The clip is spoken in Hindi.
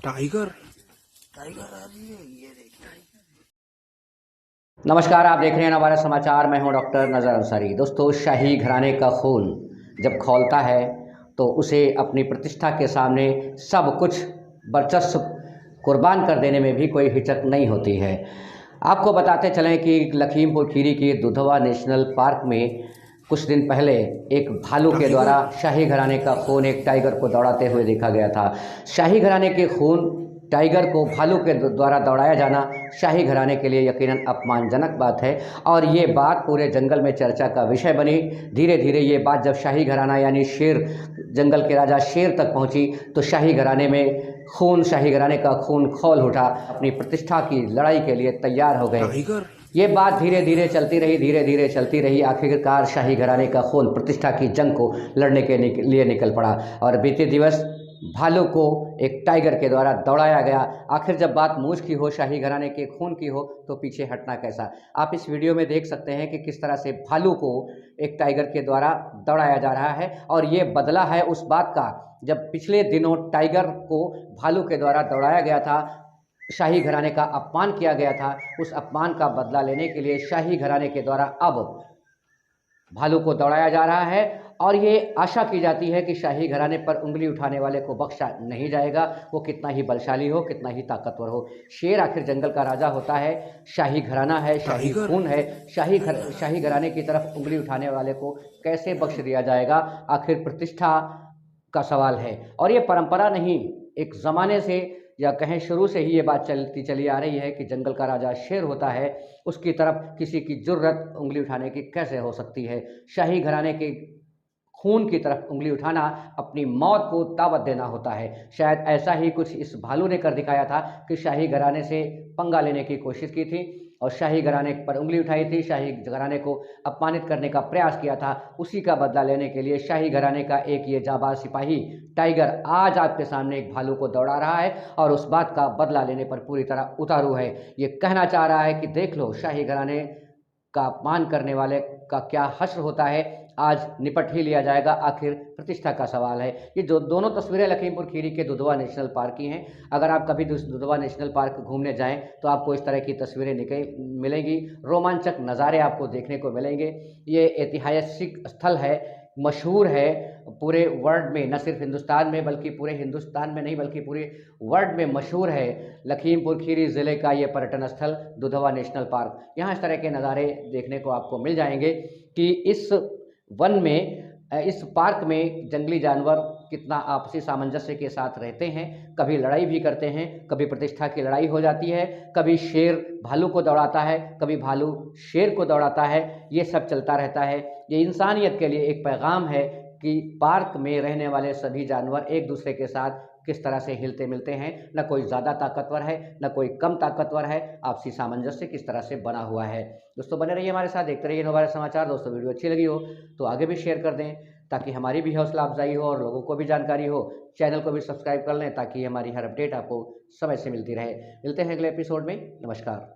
टाइगर टाइगर आ रही है, ये देखिए। नमस्कार, आप देख रहे हैं नवारा समाचार। मैं हूं डॉक्टर नज़र अंसारी। दोस्तों, शाही घराने का खून जब खौलता है तो उसे अपनी प्रतिष्ठा के सामने सब कुछ वर्चस्व कुर्बान कर देने में भी कोई हिचक नहीं होती है। आपको बताते चलें कि लखीमपुर खीरी के दुधवा नेशनल पार्क में कुछ दिन पहले एक भालू के द्वारा शाही घराने का खून एक टाइगर को दौड़ाते हुए देखा गया था। शाही घराने के खून टाइगर को भालू के द्वारा दौड़ाया जाना शाही घराने के लिए यकीनन अपमानजनक बात है और ये बात पूरे जंगल में चर्चा का विषय बनी। धीरे धीरे ये बात जब शाही घराना यानी शेर, जंगल के राजा शेर तक पहुंची तो शाही घराने में शाही घराने का खून खौल उठा, अपनी प्रतिष्ठा की लड़ाई के लिए तैयार हो गए। ये बात धीरे धीरे चलती रही। आखिरकार शाही घराने का खून प्रतिष्ठा की जंग को लड़ने के लिए निकल पड़ा और बीते दिवस भालू को एक टाइगर के द्वारा दौड़ाया गया। आखिर जब बात मूंछ की हो, शाही घराने के खून की हो, तो पीछे हटना कैसा। आप इस वीडियो में देख सकते हैं कि किस तरह से भालू को एक टाइगर के द्वारा दौड़ाया जा रहा है और ये बदला है उस बात का जब पिछले दिनों टाइगर को भालू के द्वारा दौड़ाया गया था, शाही घराने का अपमान किया गया था। उस अपमान का बदला लेने के लिए शाही घराने के द्वारा अब भालू को दौड़ाया जा रहा है और ये आशा की जाती है कि शाही घराने पर उंगली उठाने वाले को बख्शा नहीं जाएगा, वो कितना ही बलशाली हो, कितना ही ताकतवर हो। शेर आखिर जंगल का राजा होता है, शाही घराना है, शाही खून है। शाही घराने की तरफ उंगली उठाने वाले को कैसे बख्श दिया जाएगा? आखिर प्रतिष्ठा का सवाल है और ये परंपरा नहीं, एक ज़माने से या कहें शुरू से ही ये बात चलती चली आ रही है कि जंगल का राजा शेर होता है, उसकी तरफ किसी की जुर्रत उंगली उठाने की कैसे हो सकती है। शाही घराने के खून की तरफ उंगली उठाना अपनी मौत को दावत देना होता है। शायद ऐसा ही कुछ इस भालू ने कर दिखाया था कि शाही घराने से पंगा लेने की कोशिश की थी और शाही घराने पर उंगली उठाई थी, शाही घराने को अपमानित करने का प्रयास किया था। उसी का बदला लेने के लिए शाही घराने का एक ये जाबाज सिपाही टाइगर आज आपके सामने एक भालू को दौड़ा रहा है और उस बात का बदला लेने पर पूरी तरह उतारू है। ये कहना चाह रहा है कि देख लो, शाही घराने का अपमान करने वाले का क्या हश्र होता है, आज निपट ही लिया जाएगा। आखिर प्रतिष्ठा का सवाल है। ये जो दोनों तस्वीरें लखीमपुर खीरी के दुधवा नेशनल पार्क की हैं। अगर आप कभी दुधवा नेशनल पार्क घूमने जाएं तो आपको इस तरह की तस्वीरें मिलेंगी, रोमांचक नज़ारे आपको देखने को मिलेंगे। ये ऐतिहासिक स्थल है, मशहूर है पूरे वर्ल्ड में, न सिर्फ हिंदुस्तान में बल्कि पूरे हिंदुस्तान में नहीं बल्कि पूरे वर्ल्ड में मशहूर है। लखीमपुर खीरी ज़िले का ये पर्यटन स्थल दुधवा नेशनल पार्क, यहाँ इस तरह के नज़ारे देखने को आपको मिल जाएंगे कि इस वन में, इस पार्क में जंगली जानवर कितना आपसी सामंजस्य के साथ रहते हैं। कभी लड़ाई भी करते हैं, कभी प्रतिष्ठा की लड़ाई हो जाती है, कभी शेर भालू को दौड़ाता है, कभी भालू शेर को दौड़ाता है। ये सब चलता रहता है। ये इंसानियत के लिए एक पैगाम है कि पार्क में रहने वाले सभी जानवर एक दूसरे के साथ किस तरह से हिलते मिलते हैं। न कोई ज़्यादा ताकतवर है, न कोई कम ताकतवर है। आपसी सामंजस्य किस तरह से बना हुआ है। दोस्तों, बने रहिए हमारे साथ, देखते रहिए नवारा समाचार। दोस्तों, वीडियो अच्छी लगी हो तो आगे भी शेयर कर दें ताकि हमारी भी हौसला अफजाई हो और लोगों को भी जानकारी हो। चैनल को भी सब्सक्राइब कर लें ताकि हमारी हर अपडेट आपको समय से मिलती रहे। मिलते हैं अगले एपिसोड में। नमस्कार।